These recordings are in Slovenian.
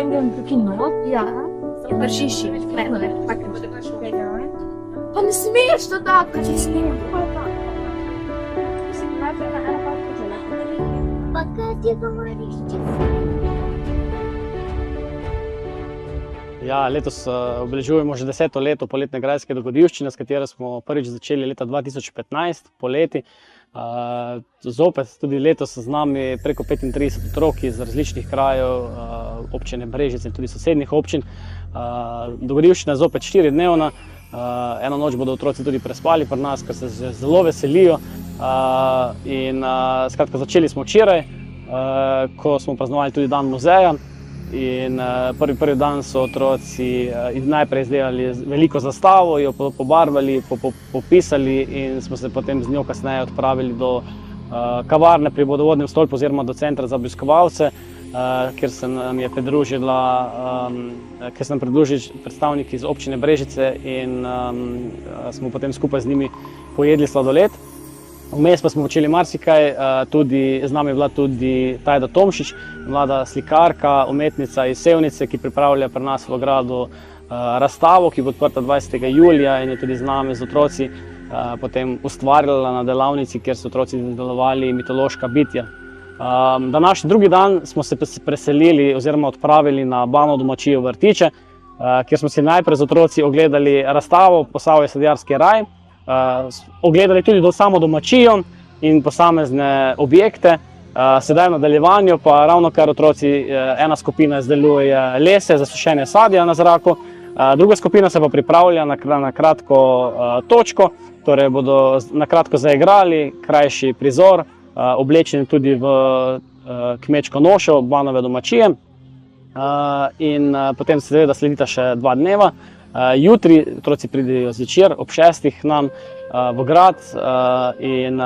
vengono un pochino. Ja. Vršiš jih, Pa ne smeš to tako, če smeš. Pa kaj ti govoriš, če Ja, letos obeležujemo že 10. leto poletne grajske dogodivščine, s katero smo prvič začeli leta 2015, poleti. Zopet tudi letos z nami preko 35 otrok iz različnih krajev, občine Brežice in tudi sosednjih občin. Dogodivščina je zopet 4-dnevna. Eno noč bodo otroci tudi prespali pri nas, ker se zelo veselijo. Skratka, začeli smo včeraj, ko smo praznovali tudi dan muzeja. In prvi dan so otroci najprej izdelali veliko zastavo, jo pobarvali, popisali in smo se potem z njo kasneje odpravili do kavarne pri vodovodnem stolpu oziroma do centra za obiskovalce, kjer se nam pridružili predstavniki iz občine Brežice in smo potem skupaj z njimi pojedli sladoled. Vmes pa smo počeli marsikaj, z nami je bila tudi Tajda Tomšič, mlada slikarka, umetnica iz Sevnice, ki pripravlja pri nas v gradu razstavo, ki bo odprta 20. julija in je tudi z nami, z otroci, potem ustvarjala na delavnici, kjer so otroci izdelovali mitološka bitja. Današnji drugi dan smo se preselili oziroma odpravili na Bano domačijo Vrtiče, kjer smo si najprej z otroci ogledali razstavo Posavje sadjarski raj, ogledali tudi samo domačijo in posamezne objekte. Sedaj v nadaljevanju pa ravno kar otroci, ena skupina izdeluje lese za sušenje sadja na zraku, druga skupina se pa pripravlja na kratko točko, torej bodo na kratko zaigrali, krajši prizor, oblečeni tudi v kmečko nošo Banove domačije. In potem seveda sledita še 2 dneva. Jutri otroci pridejo zvečer ob 6. nam v grad in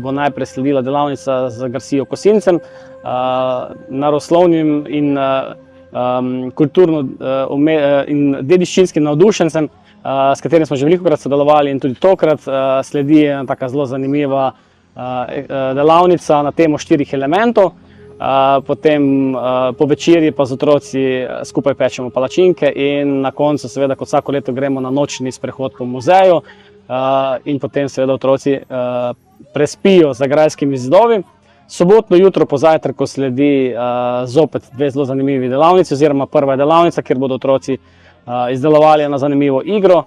bo najprej sledila delavnica z Garcijo Kosincem, naravoslovnim in kulturno in dediščinskim navdušencem, s katerim smo že velikokrat sodelovali in tudi tokrat sledi ena taka zelo zanimiva delavnica na temo 4 elementov. Potem po večerji pa z otroci skupaj pečemo palačinke in na koncu seveda kot vsako leto gremo na nočni sprehod po muzeju in potem seveda otroci prespijo za grajskimi zidovi. Sobotno jutro po zajtrku sledi zopet 2 zelo zanimivi delavnici oziroma prva delavnica, kjer bodo otroci izdelovali eno zanimivo igro,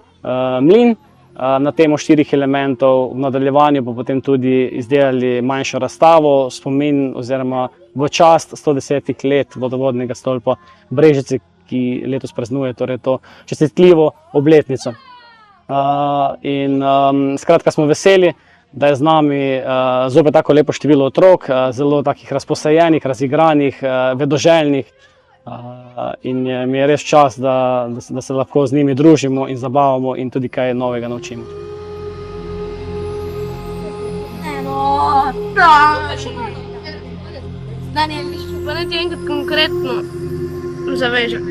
mlin, na temo 4 elementov. V nadaljevanju pa potem tudi izdelali manjšo razstavo, spomin oziroma v čast 110 let vodovodnega stolpa Brežice, ki letos praznuje torej to častitljivo obletnico. Skratka, smo veseli, da je z nami zopet tako lepo število otrok, zelo takih razposajenih, razigranih, vedoželjnih. In mi je res čas, da se lahko z njimi družimo in zabavamo in tudi kaj novega naučimo. Pa ne ti enkrat konkretno zavežem.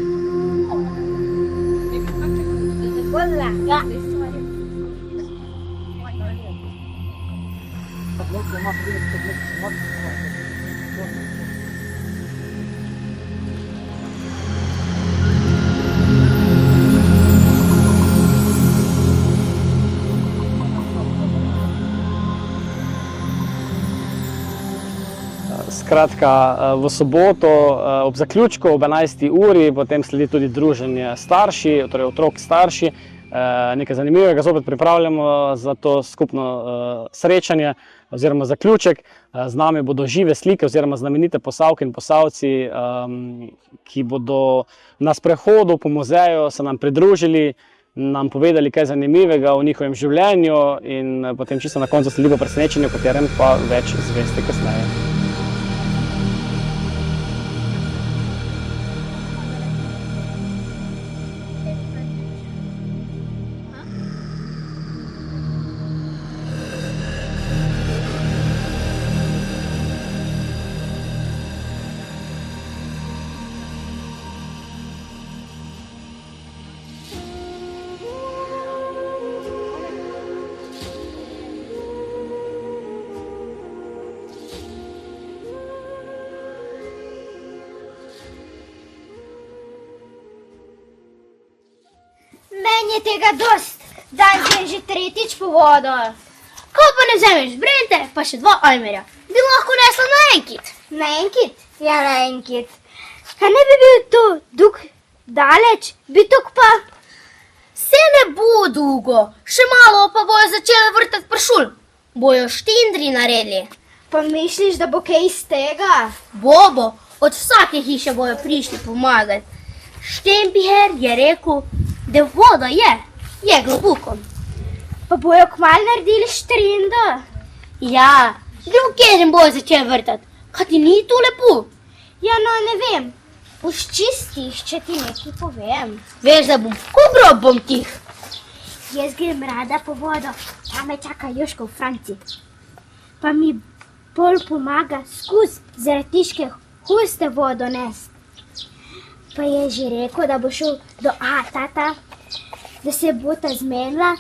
Skratka, v soboto ob zaključku ob 11. uri potem sledi tudi druženje starši, torej otrok starši. Nekaj zanimivega zopet pripravljamo za to skupno srečanje oziroma zaključek. Z nami bodo žive slike oziroma znamenite Posavke in Posavci, ki bodo na sprehodu po muzeju se nam pridružili, nam povedali kaj zanimivega o njihovem življenju in potem čisto na koncu sledi presenečenje, o katerem pa več izveste kasneje. Meni je tega dost. Dan grem že tretjič po vodo. Ko pa ne vzameš brente, pa še 2 ajmerja. Bi lahko nesla naenkrat. Naenkrat? Ja, naenkrat. Kaj ne bi bil to dug daleč? Bi tok pa... Se ne bo dolgo, še malo pa bojo začeli vrtati pršul. Bojo štindri naredili. Pa misliš, da bo kaj iz tega? Bobo, od vsake hiše bojo prišli pomagati. Štempiher je rekel, da voda je globoko. Pa bojo kmalu naredili štrindo? Ja, drug keden bojo začeli vrtati. Kaj ti ni to lepo? Ja, no, ne vem. Boš čistiš, če ti nekaj povem. Veš, da bom grob bom tih. Jaz grem rada po vodo, tam me čaka Joško v Franci. Pa mi bolj pomaga skuz zaradi tiške huste vodo nest. Pa je že rekel, da bo šel do tata, da se bo ta zmenila,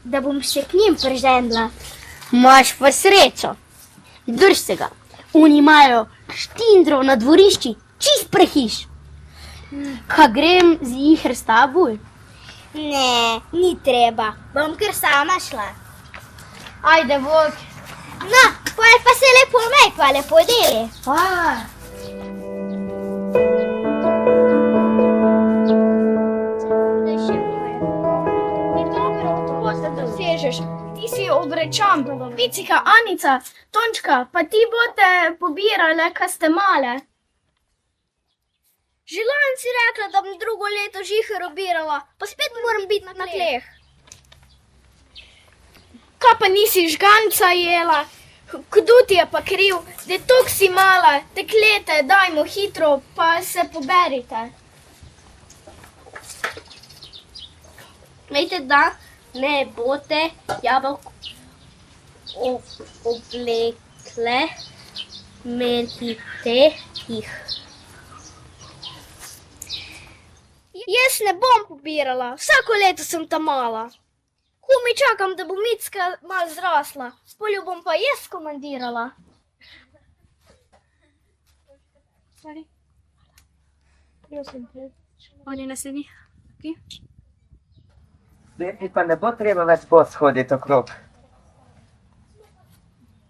da bom se k njim priženila. Imaš pa srečo. Drž se ga. Oni imajo štindrov na dvorišči, čist prehiš. Kaj grem z jih s teboj? Ne, ni treba, bom kar sama šla. Ajde, vok. No, pa se lepo imej, pa lepo deli. Pa. Ti si obrečam, Vicika, Anica, Tončka, pa ti boste pobirale, kaj ste male. Že lani si rekla, da bom drugo leto žiher obirala, pa spet moram biti na tleh. Kaj pa nisi žganca jela? Kdo ti je pa kriv, da tok si mala, deklete, dajmo hitro, pa se poberite. Vejte, da ne boste jabolk oblekle, menite jih. Jaz ne bom pobirala, vsako leto sem ta mala. Kumi čakam, da bo Micka malo zrasla, spolju bom pa jaz komandirala. Oni naslednji. Lepi pa ne bo treba več bos hoditi okrog.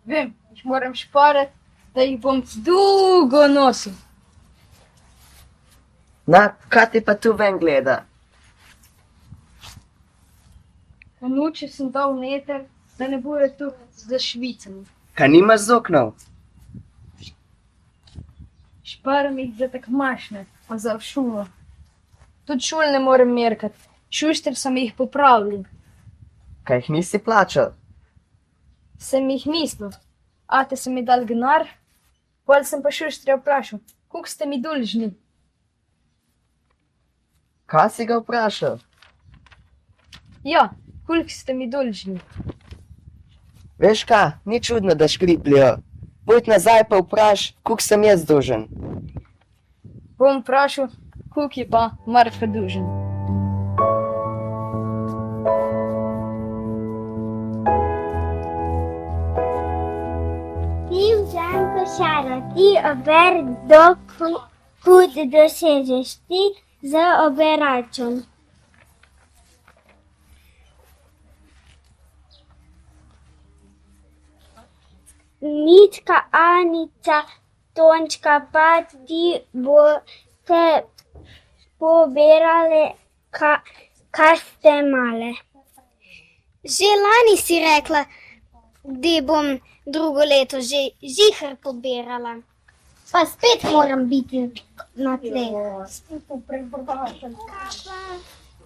Vem, jih moram šparati, da jih bom dolgo nosil. Na, kaj ti pa tu ven gleda? V noči sem dal meter, da ne bojo tu za švicami. Kaj nimaš z oknov? Šparam jih za tak mašne, pa za v šulo. Tudi šul ne morem merkati. Šušter sem jih popravil. Kaj jih nisi plačal? Sem jih mislil. Ate so mi dal denar, pol sem pa Šušterja vprašal, koliko ste mi dolžni. Kaj si ga vprašal? Ja, koliko ste mi dolžni. Veš kaj, ni čudno, da škripljajo. Pojd nazaj pa vpraš, koliko sem jaz dolžen. Bom vprašal, koliko je pa Marfa dolžen. Ti vzem košaro, ti ober dokud dosežeš, ti z oberačem. Mička, Anica, Tončka, pa ti boste pobirale, kar ste male. Že lani si rekla, da bom drugo leto že žiher pobirala. Pa spet moram biti na tleh.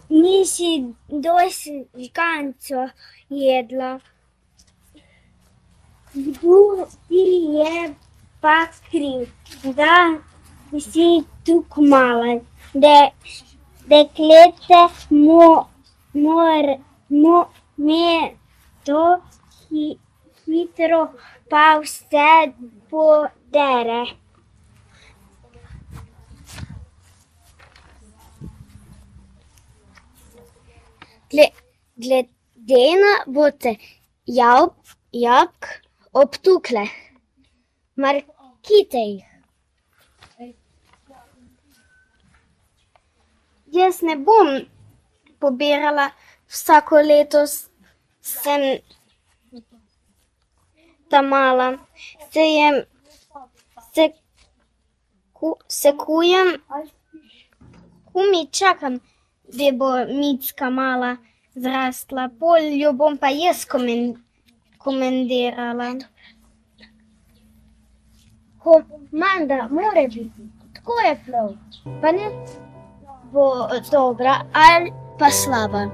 Nisi dosti žganco jedla. Kdo ti je pa kriv, da si tukaj mala, deklete me to hitro pa vse podere. Glede na bote jabolk obtukle, markite jih. Jaz ne bom pobirala. Vsako leto sem ta mala. Sekujem, kumi čakam, da bo Micka mala zrasla. Pol jo bom pa jaz komendirala. Komanda mora biti. Tako je prav. Pa ne bo dobra ali pa slaba.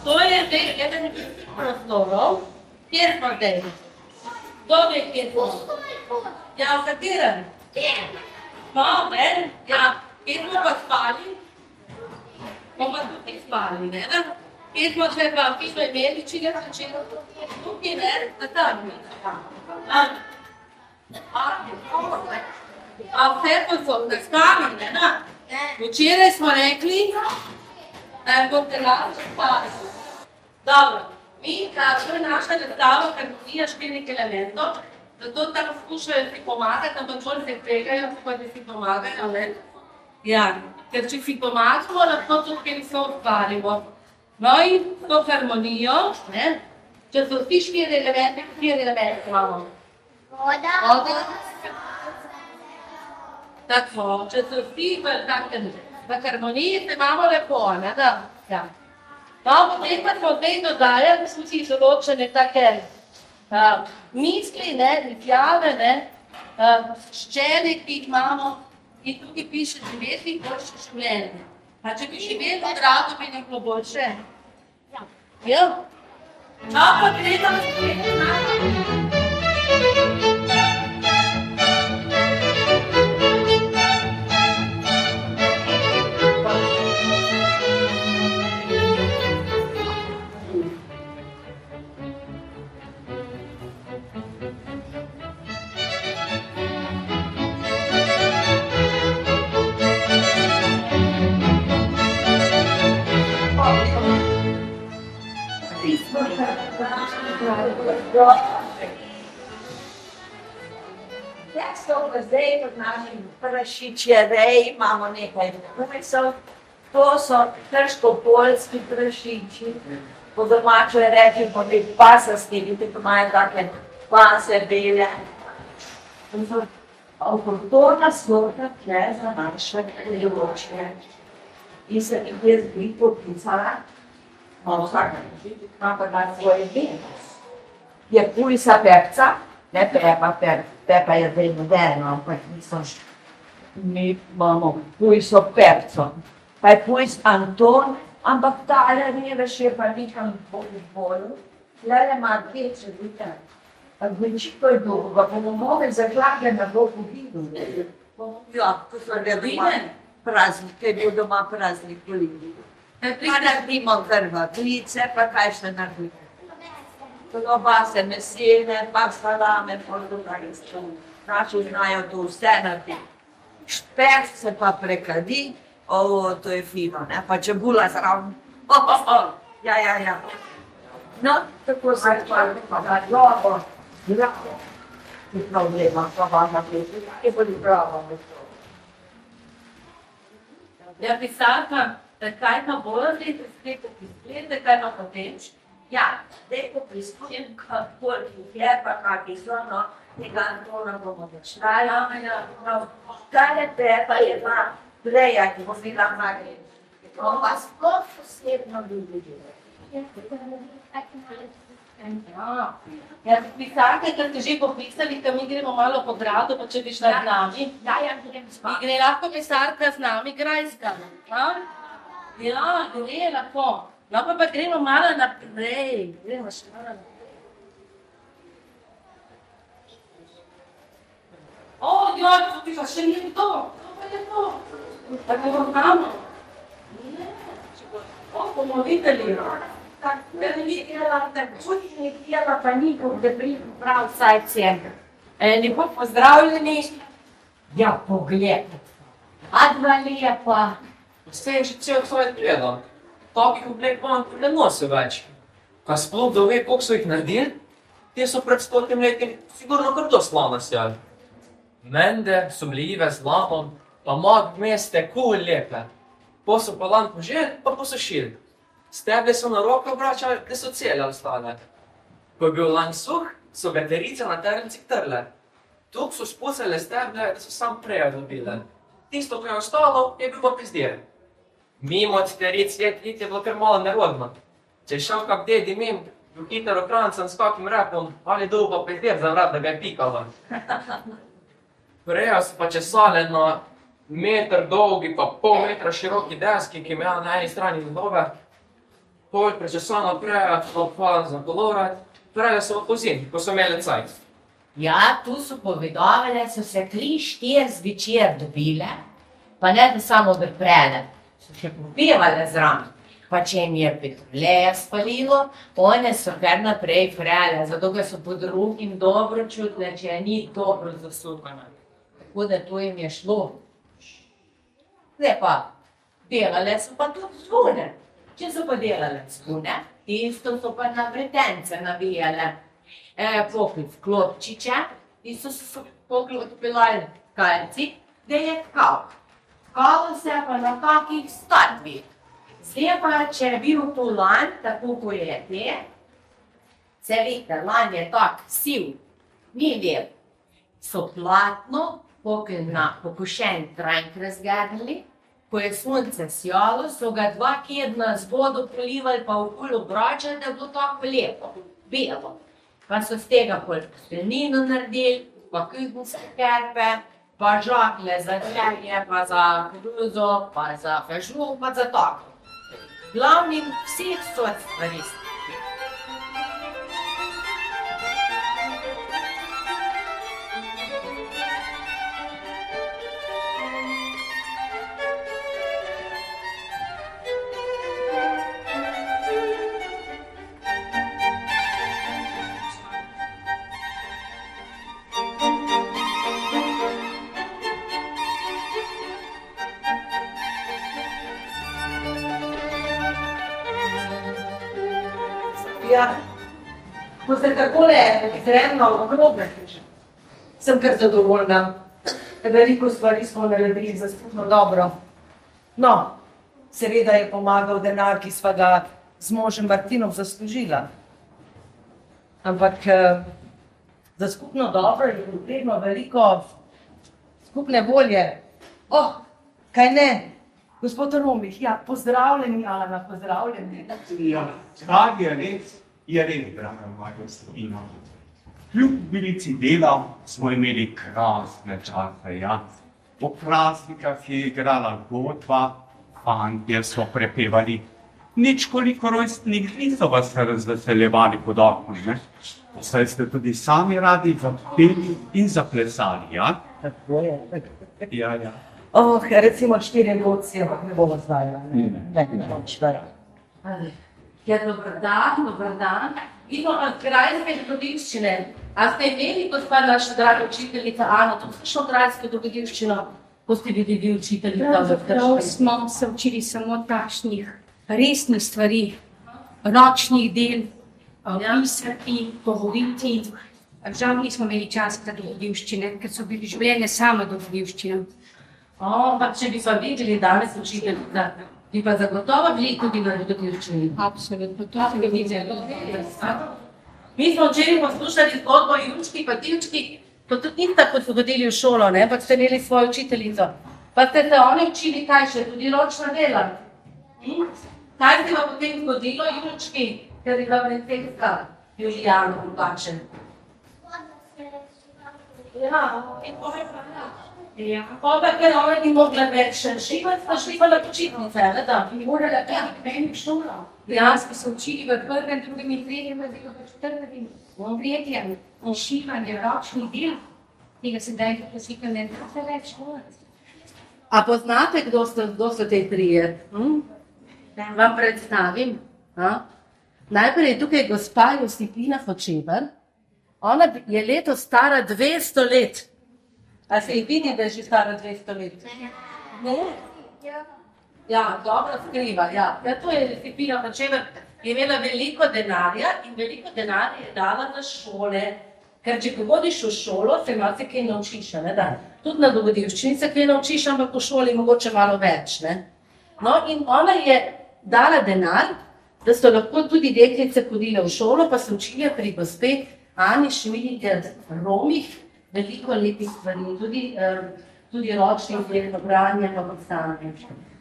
To je eden prostorov, kjer smo zdaj. Kdo ve, kjer smo? Ja, v katerem? No, ne? Ja, kjer smo pa spali? Smo pa tukaj spali, ne? Kjer smo še pa, ki smo imeli, če ga začelo? Tukaj, ne? Na tam. A vse pa so spali, ne? Včeraj smo rekli, da je boste lahko spali. Dobro, mi, to je naša razstava harmonija štirih elementov, zato tam skušajo si pomagati, ampak bolj se tvegajo, pa da si pomagajo, ne? Ja, ker če si pomagamo, lahko tukaj so ustvarimo. No in to harmonijo, ne? Če so vsi štiri elementi imamo. Voda. Tako, če so vsi v harmoniji, se imamo lepo, ne da? Ja. No, potem pa smo zdaj dodajali, da smo si določene take misli, ne, izjave, ne, ščene, ki jih imamo, in tukaj piše živeti boljše življenje. A če bi živeli od rado, bi nam bilo boljše? Ja. No, pa treba spet znati. Zdaj v našem prašičjereji imamo nekaj pujsov, to so krško-poljski prašiči, po domačo je reči po teh pasasti, vidite, ko imajo take pase bele. Avtohtona sorta tle za naše področje. In se nekje zdi popisala, vsaka prašička ima pa na svoje benes. Je pujsa pepca, ne Pepa je zdaj moderno, ampak mi imamo pujso Pepco. Pa je pujs Anton, ampak tale revež je pa nekam bolj. Tlele ima dve čedite. Gvečito je dolgo, pa bomo mogli zaklage na Bogu vidu. Ja, ko so doma praznik, kaj bo doma praznik volili. Pa naredimo krvaglice, pa kaj še naredimo. Klobase, mesene, pa salame, naši znajo to vse narediti. Špeh se pa prekadi, O, to je fino, ne? Pa čebula zraven. Ja. No, tako se pa da dobro. Ni problema, pa važna pesmi, ki bo bravo. Ja, pisarka, kaj pa bolj zdaj, spletno pisplete, kaj pa potem? Ja, zdaj ko priskujem, koliko je pa kakih so, no, tega Antona bomo začitali. Tale Pepa je pa Breja, ki bo bila magija. On pa sploh posebno ljubi. Ja, pisarka, ker ste že popisali, da mi gremo malo po gradu, pa če bi šla z nami. Ja, grem Mi spat. gre lahko pisarka z nami grajskama. Ja, gre lahko. No, pa gremo malo naprej. Gremo še malo naprej. Ja, to pa še ni to. To pa je to. Tako vam damo. Bomo videli. Ker ni delala tako, ni delala pa nikog, da pridem prav vsaj center. Lepo pozdravljeni. Ja, pogled. A dva lepa. Vse je že cel svet gledal. Takih oblek pa ne nosi več. Kaj sploh da ve, koliko so jih naredili, te so pred 100 leti sigurno kar to slano sjali. Mende so bili ive z lahom, pa mag meste kul lepe. Po so pa lan poželi, pa posušili. Steble so na roke obračali, da so cele ostale. Ko je bil lan suh, so veterice na terencih trle. Tuk so spucale steble, da so sam prejo dobile. Tisto, ko je ostalo, je bil pa pizdir. Mimo od teric je bilo kar malo nerodno. Če je šel kak dedi mim, bil hiter okrancan s kakim repom, ali dol pa pizdir za vrat, da ga je pikalo. Prejo so pa česale na meter dolgi pa pol metra široki deski, ki imela na eni strani zidove. Pol prečesano prejo, pa za kolorat, prejo so v pozimi, ko so imeli cajt. Ja, tu so povedovale, so se 3-4 zvečer dobile, pa ne da samo vrprele, so še popevale zraven. Pa če jim je petroleje spalilo, one so kar naprej frele, zato ga so pod drugim dobro čutile, če je ni dobro zasukana. Tako da to jim je šlo. Zdaj pa, delale so pa tudi zgune. Če so pa delale zgune, tisto so pa na vretence navijale. Poklic klopčiče, tisto so poklopilali kalci, da je tkal. Tkalo se pa na kakih statvih. Zdaj pa, če je bil to lan, tako ko je te, se vidite, lan je tak siv, ni lep. So platno, pokoj na pokošen trajnk razgledali, ko je sonce sjalo, so ga 2 kedna z vodo polivali pa okoli obračali, da je bilo tako lepo, belo. Pa so z tega pol postelnino naredili, pa kuhinjske kerpe, pa žakle za gretje, pa za koruzo, pa za fežu, pa za tako. Glavnim vseh sort stvari. Ja, ko ste takole izredno okrogli, sem kar zadovoljna. Veliko stvari smo naredili za skupno dobro. No, seveda je pomagal denar, ki sva ga z možem Martinom zaslužila. Ampak za skupno dobro je potrebno veliko skupne volje. Kaj ne? Gospod Romih, ja, pozdravljeni, Ana, pozdravljeni. Ja, kar je res, draga moja gospodina. Kljub bilici dela smo imeli krasne čase, ja. Po praznikah je igrala godba, fantje so prepevali. Nič koliko rojstnih dni so vas razveseljevali pod oknom, ne? Saj ste tudi sami radi zapeli in zaplesali, ja? Tako je. Ja. Recimo 4 godci, ampak ne bomo zdaj. Ja, dober dan. Idemo na grajske dogodivščine. A ste imeli, gospa naša draga učiteljica Ana, to kakšno grajsko dogodivščino? Ko ste bili vi učitelji? Pravzaprav smo se učili samo takšnih resnih stvari, ročnih del, pisati, govoriti. Žal nismo imeli časa za dogodivščine, ker so bili življenje sama dogodivščina. Ampak če bi pa vi bili danes učiteljica, bi pa zagotovo bili tudi na dogodivščini. Absolutno, to se mi zdi zelo. Mi smo včeraj poslušali zgodbo o Jurčki pa Tivčki, pa tudi niste hodili v šolo, ne? Pa ste imeli svojo učiteljico. Pa ste se oni učili kaj še, tudi ročna dela. Kaj se vam potem zgodilo Jurčki, ker je bila princeska Julijana Lukače? Pa ker ona ni mogla več šivati, pa šli pa na počitnice, ne da? Mi morala biti meni v šolo. Dejansko so učili v prvem, drugem in tretjem razredu, v četrtem in tretjem. Šivanje ročnih del, tega sedaj posika ne da več šolati. A poznate, kdo so te trije? Vam predstavim. Najprej je tukaj gospa Josipina Hočevar. Ona je letos stara 200 let. A se ji vidi, da je že stara 200 let? Ne? Ja, dobro skriva, ja. To je Josipina Hočevar, je imela veliko denarja in veliko denarja je dala na šole. Ker če hodiš v šolo, se marsikaj naučiš, ne da? Tudi na dogodivščini se kaj naučiš, ampak v šoli mogoče malo več, ne? No, in ona je dala denar, da so lahko tudi deklice hodile v šolo, pa se učile pri gospe Ani Šmidinger Romih veliko lepih stvari, tudi ročnih del, branje pa postanje.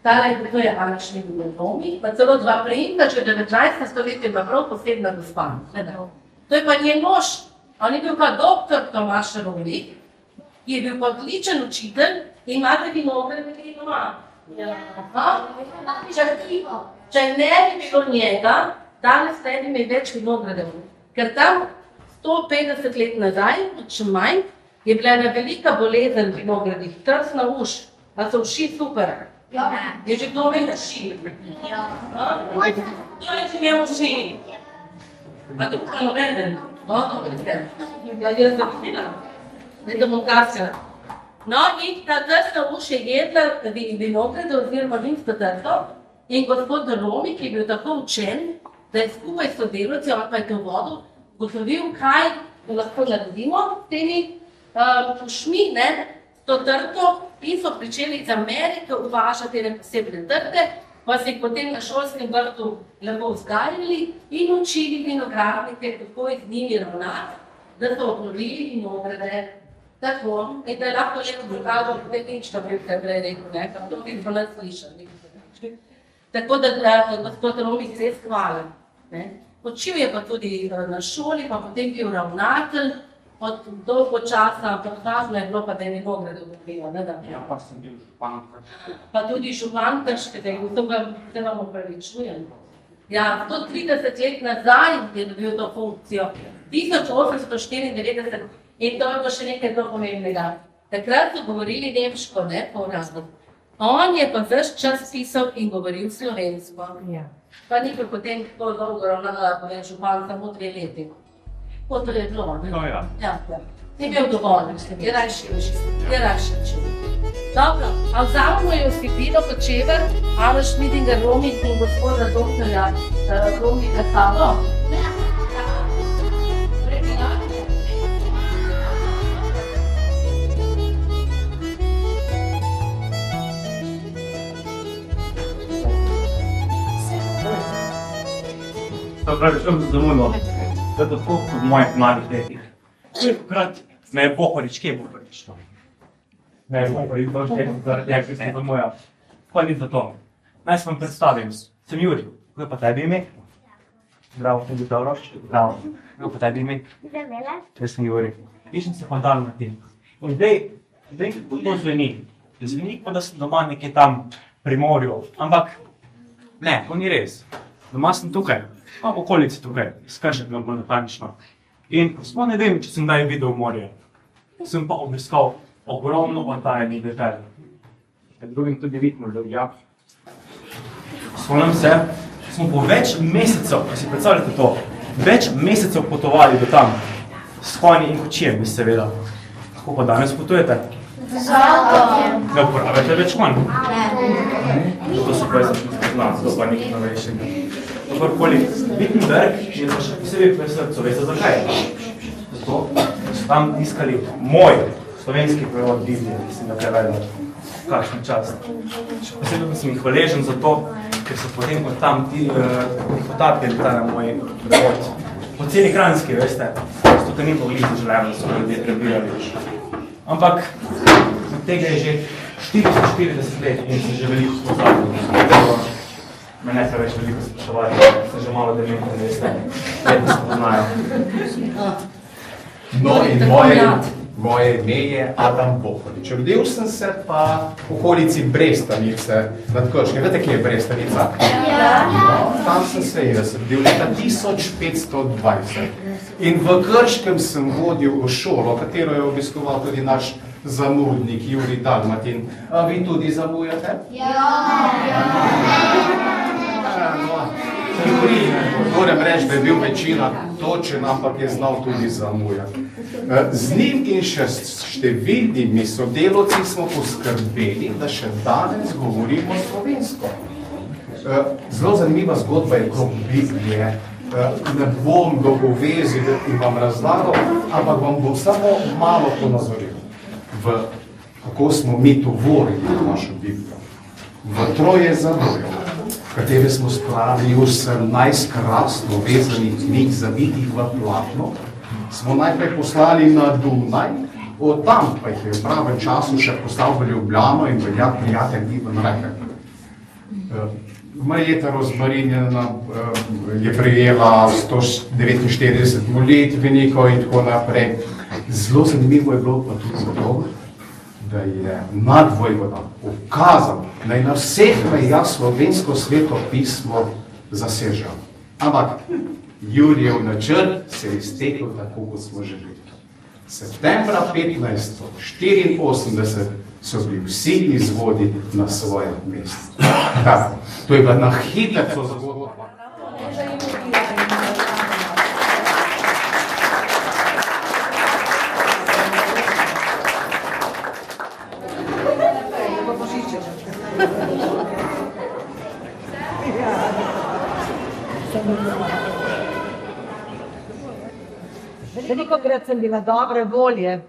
To je Ana Šmidinger Romih, pa celo dva prejimka, če 19. stoletje pa prav posebna gospa. To je pa njen mož. On je bil pa doktor Tomaž Romih, je bil pa odličen učitelj in imate vinograde doma. Če ne bi bilo njega, danes ne bi imeli več vinogradov. Ker tam 150 let nazaj, če manj, je bila ena velika bolezen v vinogradih, trsna uš. A so uši super? Je že kdo imel uši? Kdo je že imel uši? A to pa noveden? Ja, jaz sem videla. Ne da bom kasila. No, in ta trsna uš je jedla vinograde oziroma vinsko trto in gospod Romih je bil tako učen, da je skupaj s sodelavci, on pa je to vodil, ugotovil, kaj lahko naredimo s temi ušmi, to trto, in so pričeli iz Amerike uvažati ene posebne trte, pa se jih potem na šolskem vrtu lepo vzgajali in učili vinogradnike, kako je z njimi ravnati, da so obnovili vinograde. Tako, in da je lahko lepo vzgajalo, potem nič, da bi kaj prej rekel, to bi bilo nas slišali. Tako da gospod Romih res hvala. Učil je pa tudi na šoli, pa potem bil ravnatelj, od dolgo časa, ampak važno je bilo pa, da je vinograde obnovila, ne da? Ja, pa sem bil županka. Pa tudi županka, se vam opravičujem. Ja, 130 let nazaj je dobil to funkcijo, 1894, in to je bilo še nekaj zelo pomembnega. Takrat so govorili nemško, ne, po uradno. On je pa ves čas pisal in govoril slovensko. Pa ni bil potem tako dolgo ravnala, povem župan, samo 2 leti. To je bilo, ne? No, ja. Ni bil dovolj, je rajši učil. Dobro, a vzamemo Josipino Hočevar, Ano Šmidinger Romih in gospoda doktorja Romiha Sabo? To pravi, šel za zamujno, da je tako v mojih mladih letih. Krat me je Bohorič, kje je Bohorič? Me je Bohorič, zaradi tega, ker sem zamuja. Pa ni za to. Naj se vam predstavim, sem Juri. Kako je pa tebi ime? Zdravo, sem bil dobro. Zdravo. Kako je pa tebi ime? Zamela. Jaz sem Juri. Pišem se pa Dan Martin. In zdaj kako to zveni? Zveni, kot da sem doma nekje tam pri morju. Ampak ne, to ni res. Doma sem tukaj. V okolici tukaj, skršek ga bolj natančno. In sploh ne vem, če sem kdaj videl morje. Sem pa obiskal ogromno oddajenih dežel. Med drugim tudi Vitmurda, ja. Spomnim se, smo po več mesecev, pa si predstavljate to, več mesecev potovali do tam. S konji in kočijami, seveda. Kako pa danes potujete? Ne uporabljate več manj? To so pa znam, to pa nekaj novejšega. Kakorkoli, Wittenberg je pa še posebej pri srcu, veste zakaj? Zato so tam iskali moj slovenski prevod Biblije, ki sem ga prevedel. Kakšen čas. Še posebej sem jih hvaležen za to, ker so potem od tam potapili ta na moj prevod. Po celi Kranjski, veste, zato ni bilo glih želeno, da so ljudje prebirali. Ampak od tega je že 440 let in se že veliko pozabil. Me ne treba več veliko spraševati, se že malo dementni, veste, vedno se poznajo. No in moje ime je Adam Bohorič. Rodil sem se pa v okolici Brestanice nad Krškem. Veste, kje je Brestanica? No, tam sem se jaz rodil leta 1520. In v Krškem sem vodil v šolo, katero je obiskoval tudi naš zamudnik Jurij Dalmatin. A vi tudi zamujate? Moram reči, da je bil večina točen, ampak je znal tudi zamujati. Z njim in še številnimi sodelavci smo poskrbeli, da še danes govorimo slovensko. Zelo zanimiva zgodba je okrog Biblije. Ne bom dolgovezil in vam razlagal, ampak vam bom samo malo ponazoril, kako smo mi tovorili našo Biblijo. V troje zadojo, v katere smo spravili 18 krasno vezanih knjig, zavitih v platno, smo najprej poslali na Dunaj, od tam pa jih je v pravem času še poslal v Ljubljano in veljak prijatelj Ivan Reker. Marjeta Rozmarinjena je prejela 149 molitvenikov in tako naprej. Zelo zanimivo je bilo pa tudi zato, da je nadvojvoda ukazal, naj na vseh mejah slovensko sveto pismo zasežejo. Ampak Jurijev načrt se je iztekel tako, kot smo želeli. Septembra 1584 so bili vsi izvodi na svojem mestu. To je bila na hitro zgodba. Velikokrat sem bila dobre volje.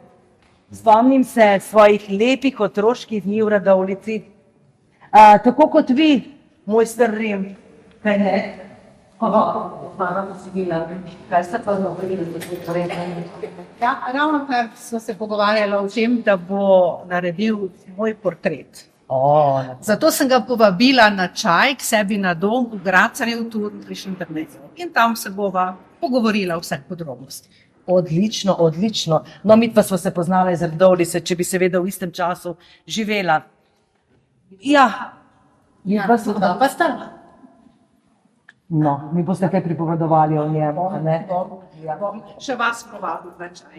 Spomnim se svojih lepih otroških dni v Radovljici. Tako kot vi, moj star Rim, kaj ne? Kaj ste pa govorili, da ste povedali? Ja, ravno kar smo se pogovarjali o tem, da bo naredil moj portret. Zato sem ga povabila na čaj k sebi na dom v Gracarjev Turniš internetu. In tam se bova pogovorila o vseh podrobnostih. Odlično, odlično. No, mi pa smo se poznala iz Radovljice, če bi seveda v istem času živela. Ja, pa sta. No, mi boste kaj pripovedovali o njem, ne? Bom še vas povabil na čaj.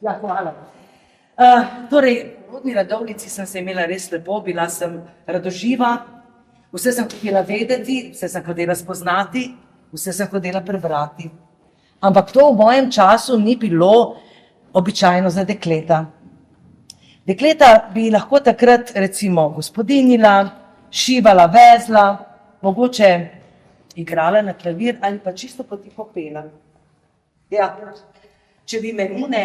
Ja, hvala. Torej, v rodni Radovljici sem se imela res lepo, bila sem radoživa, vse sem hotela vedeti, vse sem hotela spoznati, vse sem hotela prebrati. Ampak to v mojem času ni bilo običajno za dekleta. Dekleta bi lahko takrat recimo gospodinjila, šivala, vezla, mogoče igrala na klavir ali pa čisto potiho pela. Ja, če bi me une,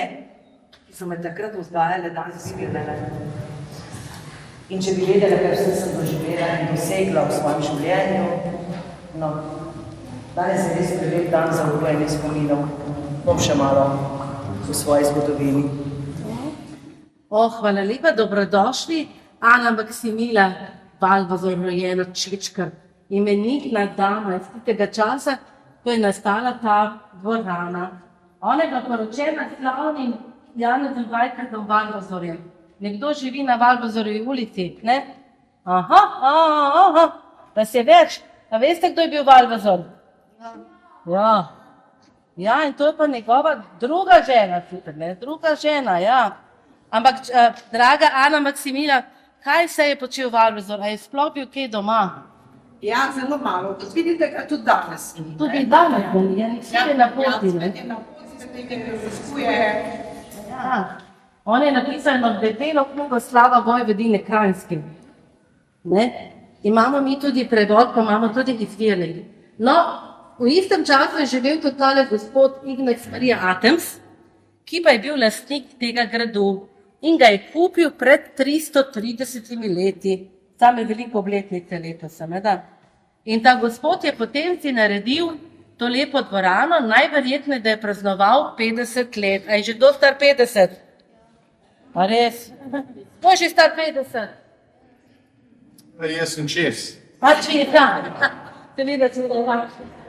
ki so me takrat vzgajale, danes videle. In če bi vedela, kaj vse sem doživela in dosegla v svojem življenju, no, danes je res prelep dan za obojene spominov. Bom še malo v svoji zgodovini. Hvala lepa, dobrodošli. Ana Maksimila Valvazor, rojena Čečkar, imenitna dama iz tistega časa, ko je nastala ta dvorana. Ona je bila poročena s slavnim Janezom Vajkardom Valvazorjem. Nekdo živi na Valvazorjevi ulici, ne? Aha, da se več. A veste, kdo je bil Valvazor? Ja, in to je pa njegova druga žena, druga žena, ja. Ampak, draga Ana Maksimila, kaj se je počel Valvazor? A je sploh bil kje doma? Ja, zelo malo. Kot vidite, ga tudi danes. Tudi danes, ja, nič je na poti. Ja, se nekaj raziskuje. On je napisal eno debelo knjigo Slava Vojvodine Kranjske. Ne? Imamo mi tudi prevod, pa imamo tudi izvirnik. No, v istem času je živel tudi tale gospod Ignac Marija Atems, ki pa je bil lastnik tega gradu in ga je kupil pred 330 leti. Tam je veliko obletnice letos, seveda. In ta gospod je potem si naredil to lepo dvorano, najverjetneje, da je praznoval 50 let. A je že kdo star 50? A res? Kdo je že star 50? Jaz sem čez. Pa če je tam. Seveda, če je